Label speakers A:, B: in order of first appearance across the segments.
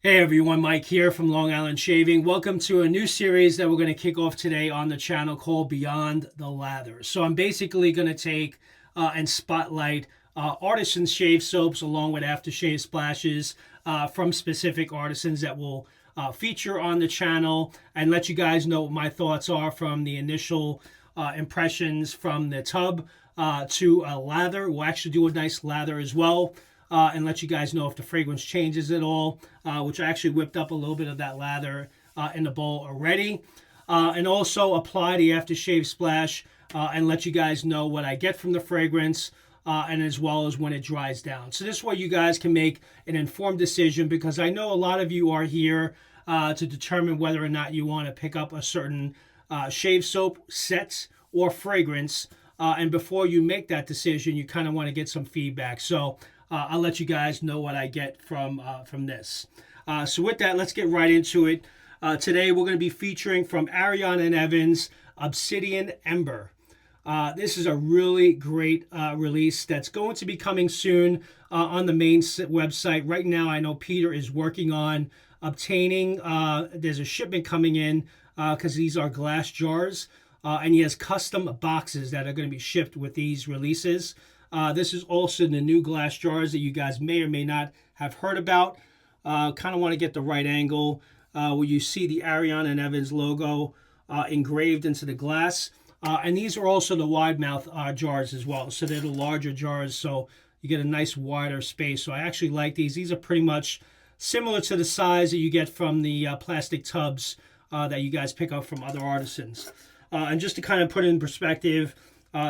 A: Hey everyone, Mike here from Long Island Shaving. Welcome to a new series that we're going to kick off today on the channel called Beyond the Lather. So I'm basically going to take and spotlight artisan shave soaps along with aftershave splashes from specific artisans that will feature on the channel and let you guys know what my thoughts are from the initial impressions from the tub to a lather. We'll actually do a nice lather as well and let you guys know if the fragrance changes at all, which I actually whipped up a little bit of that lather in the bowl already. And also apply the aftershave splash and let you guys know what I get from the fragrance and as well as when it dries down. So this way you guys can make an informed decision, because I know a lot of you are here to determine whether or not you want to pick up a certain shave soap, set, or fragrance. And before you make that decision, you kind of want to get some feedback. So I'll let you guys know what I get from this. So with that, let's get right into it. Today we're going to be featuring from Ariana Evans, Obsidian Ember. This is a really great release that's going to be coming soon on the main website. Right now, I know Peter is working on obtaining, there's a shipment coming in because these are glass jars, and he has custom boxes that are going to be shipped with these releases. This is also the new glass jars that you guys may or may not have heard about. Kind of want to get the right angle where you see the Ariana Evans logo engraved into the glass. And these are also the wide mouth jars as well. So they're the larger jars, so you get a nice wider space. So I actually like these. These are pretty much similar to the size that you get from the plastic tubs that you guys pick up from other artisans. And just to kind of put it in perspective,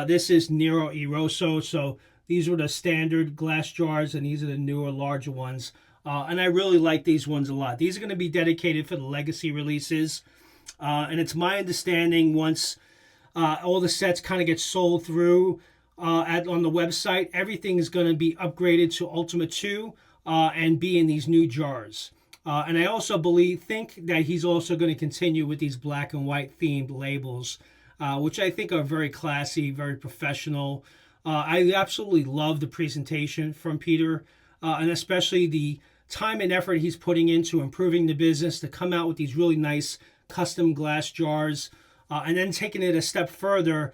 A: this is Nero Eroso, so these were the standard glass jars, and these are the newer, larger ones. And I really like these ones a lot. These are going to be dedicated for the legacy releases. And it's my understanding once all the sets kind of get sold through on the website, everything is going to be upgraded to Ultimate 2 and be in these new jars. And I also think that he's also going to continue with these black and white themed labels, which I think are very classy, very professional. I absolutely love the presentation from Peter, and especially the time and effort he's putting into improving the business to come out with these really nice custom glass jars, and then taking it a step further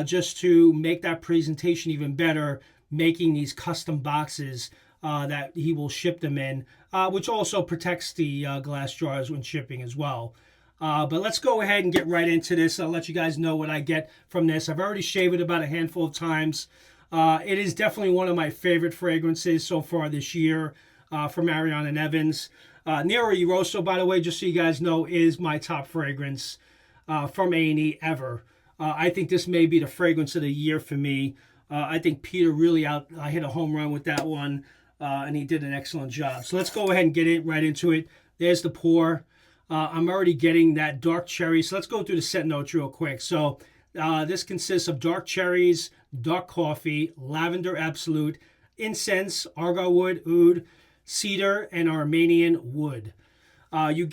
A: just to make that presentation even better, making these custom boxes that he will ship them in, which also protects the glass jars when shipping as well. But let's go ahead and get right into this. I'll let you guys know what I get from this. I've already shaved it about a handful of times. It is definitely one of my favorite fragrances so far this year from Ariana Evans. Nero Eroso, by the way, just so you guys know, is my top fragrance from A&E ever. I think this may be the fragrance of the year for me. I think Peter really hit a home run with that one, and he did an excellent job. So let's go ahead and get right into it. There's the pour. I'm already getting that dark cherry. So let's go through the scent notes real quick. So this consists of dark cherries, dark coffee, lavender absolute, incense, Agarwood, oud, cedar, and Armenian wood. You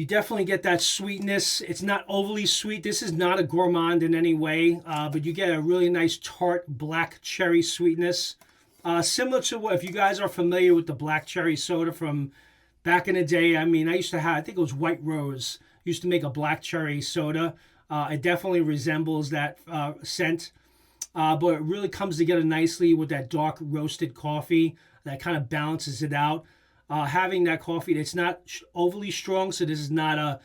A: definitely get that sweetness. It's not overly sweet. This is not a gourmand in any way, but you get a really nice tart black cherry sweetness. Similar to what, if you guys are familiar with the black cherry soda from back in the day. I mean, I used to have, I think it was White Rose, used to make a black cherry soda. It definitely resembles that scent, but it really comes together nicely with that dark roasted coffee that kind of balances it out. Having that coffee that's not overly strong, so this is not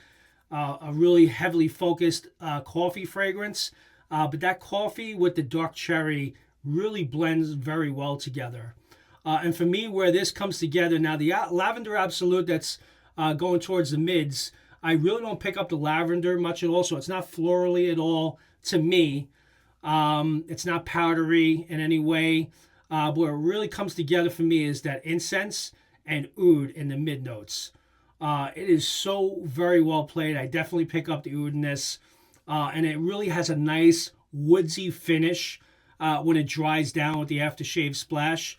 A: a really heavily focused coffee fragrance, but that coffee with the dark cherry really blends very well together. And for me, where this comes together, now the Lavender Absolute that's going towards the mids, I really don't pick up the lavender much at all, so it's not florally at all to me. It's not powdery in any way. But what really comes together for me is that incense and oud in the mid notes. It is so very well played. I definitely pick up the oudness, and it really has a nice woodsy finish when it dries down with the aftershave splash.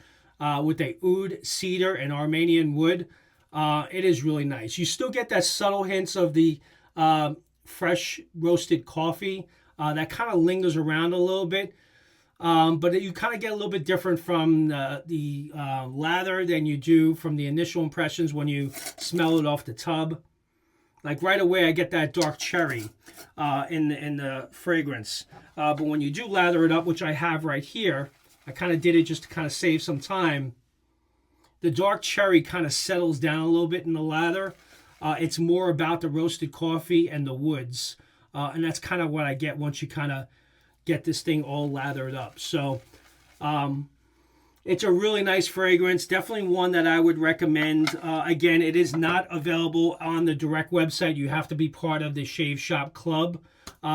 A: With the oud, cedar, and Armenian wood. It is really nice. You still get that subtle hints of the fresh roasted coffee that kind of lingers around a little bit. But you kind of get a little bit different from the lather than you do from the initial impressions when you smell it off the tub. Like right away, I get that dark cherry in the fragrance. But when you do lather it up, which I have right here, I kind of did it just to kind of save some time. The dark cherry kind of settles down a little bit in the lather. It's more about the roasted coffee and the woods. And that's kind of what I get once you kind of get this thing all lathered up. So it's a really nice fragrance. Definitely one that I would recommend. Again, it is not available on the direct website. You have to be part of the Shave Shop Club,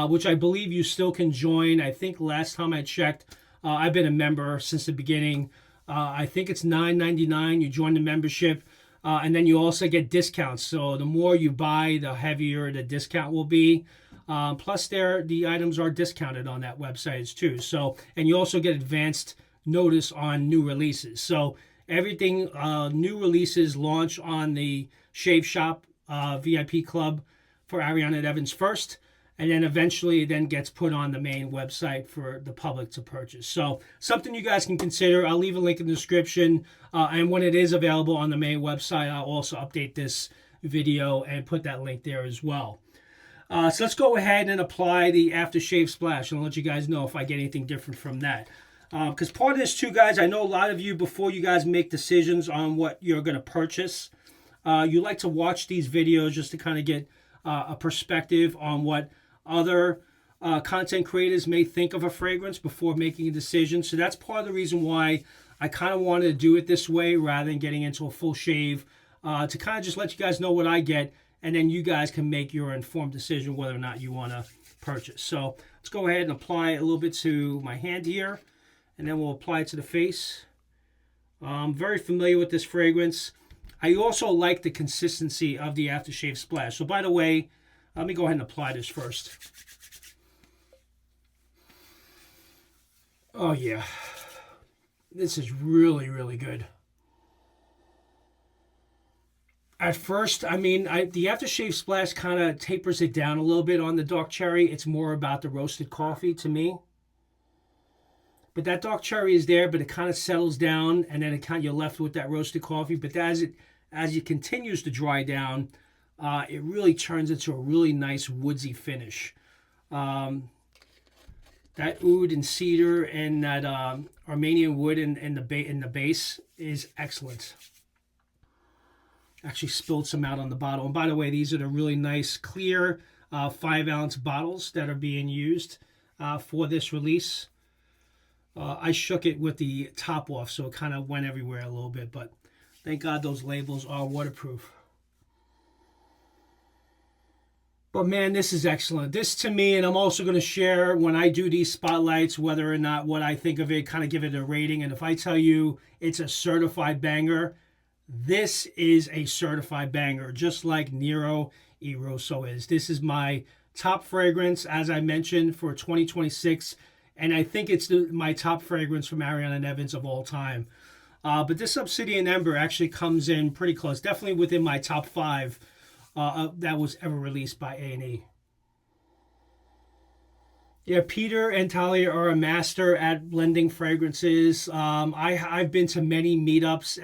A: which I believe you still can join. I think last time I checked, I've been a member since the beginning. I think it's $9.99. You join the membership, and then you also get discounts. So the more you buy, the heavier the discount will be. Plus, the items are discounted on that website too. So, and you also get advanced notice on new releases. So everything, new releases launch on the Shave Shop VIP Club for Ariana Evans first, and then eventually then gets put on the main website for the public to purchase. So something you guys can consider. I'll leave a link in the description, and when it is available on the main website, I'll also update this video and put that link there as well. So let's go ahead and apply the aftershave splash, and I'll let you guys know if I get anything different from that. Because part of this too, guys, I know a lot of you, before you guys make decisions on what you're going to purchase, you like to watch these videos just to kind of get a perspective on what other content creators may think of a fragrance before making a decision. So that's part of the reason why I kind of wanted to do it this way rather than getting into a full shave, to kind of just let you guys know what I get, and then you guys can make your informed decision whether or not you want to purchase. So let's go ahead and apply a little bit to my hand here, and then we'll apply it to the face. I'm very familiar with this fragrance. I also like the consistency of the aftershave splash. So by the way, let me go ahead and apply this first. Oh yeah, this is really, really good. At first, I mean, the aftershave splash kind of tapers it down a little bit on the dark cherry. It's more about the roasted coffee to me. But that dark cherry is there, but it kind of settles down, and then you're left with that roasted coffee. But as it continues to dry down, it really turns into a really nice woodsy finish. That oud and cedar and that Armenian wood in the base is excellent. Actually spilled some out on the bottle. And by the way, these are the really nice clear 5-ounce bottles that are being used for this release. I shook it with the top off, so it kind of went everywhere a little bit, but thank God those labels are waterproof. But man, this is excellent. This to me, and I'm also going to share when I do these spotlights, whether or not what I think of it, kind of give it a rating. And if I tell you it's a certified banger, this is a certified banger, just like Nero Eroso is. This is my top fragrance, as I mentioned, for 2026. And I think it's my top fragrance from Ariana Evans of all time. But this Obsidian Ember actually comes in pretty close. Definitely within my top 5 that was ever released by A&E. Yeah, Peter and Talia are a master at blending fragrances. I've been to many meetups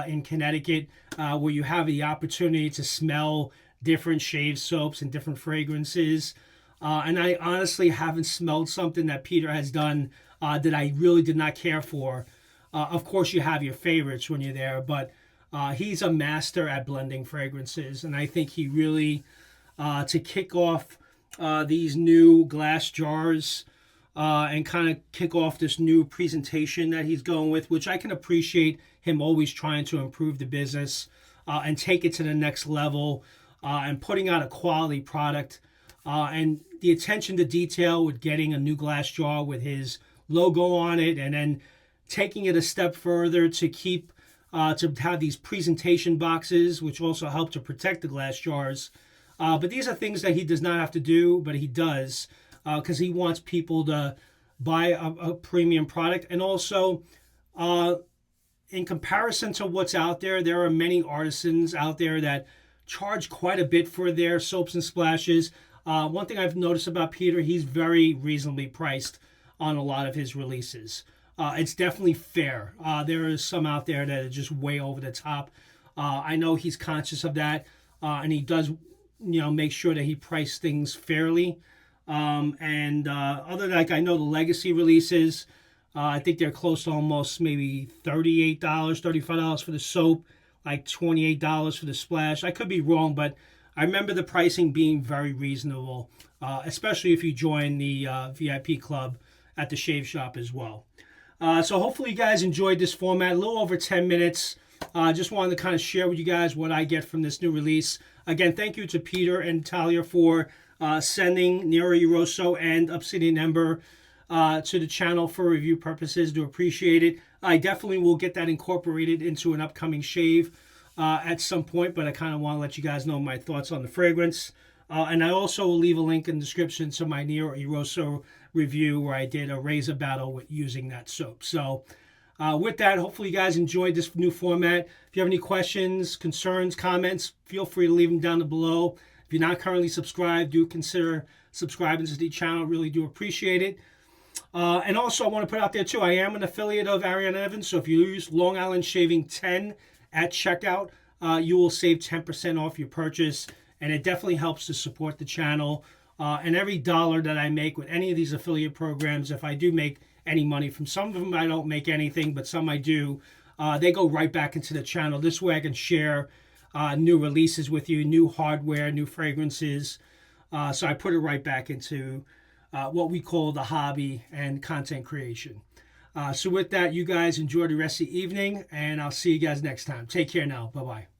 A: in Connecticut where you have the opportunity to smell different shave soaps and different fragrances. And I honestly haven't smelled something that Peter has done that I really did not care for. Of course, you have your favorites when you're there, but he's a master at blending fragrances. And I think he really, to kick off these new glass jars and kind of kick off this new presentation that he's going with, which I can appreciate him always trying to improve the business and take it to the next level and putting out a quality product. And the attention to detail with getting a new glass jar with his logo on it, and then taking it a step further to keep to have these presentation boxes, which also help to protect the glass jars. But these are things that he does not have to do, but he does because he wants people to buy a premium product. And also, in comparison to what's out there, there are many artisans out there that charge quite a bit for their soaps and splashes. One thing I've noticed about Peter, he's very reasonably priced on a lot of his releases. It's definitely fair. There is some out there that are just way over the top. I know he's conscious of that, and he does, make sure that he priced things fairly. And other than, like, I know the legacy releases, I think they're close to almost maybe $38, $35 for the soap, like $28 for the splash. I could be wrong, but I remember the pricing being very reasonable, especially if you join the VIP club at the shave shop as well. So hopefully you guys enjoyed this format, a little over 10 minutes. Just wanted to kind of share with you guys what I get from this new release. Again, thank you to Peter and Talia for sending Nero Rosso and Obsidian Ember to the channel for review purposes. Do appreciate it. I definitely will get that incorporated into an upcoming shave at some point, but I kind of want to let you guys know my thoughts on the fragrance. And I also will leave a link in the description to my Nero Rosso review where I did a razor battle with using that soap. So with that, hopefully you guys enjoyed this new format. If you have any questions, concerns, comments, feel free to leave them down below. If you're not currently subscribed, do consider subscribing to the channel. Really do appreciate it. And also, I want to put out there too, I am an affiliate of Ariana Evans, so if you use Long Island Shaving 10 at checkout, you will save 10% off your purchase, and it definitely helps to support the channel. And every dollar that I make with any of these affiliate programs, if I do make any money from some of them, I don't make anything, but some I do, they go right back into the channel. This way I can share new releases with you, new hardware, new fragrances. So I put it right back into what we call the hobby and content creation. So with that, you guys enjoy the rest of the evening, and I'll see you guys next time. Take care now. Bye-bye.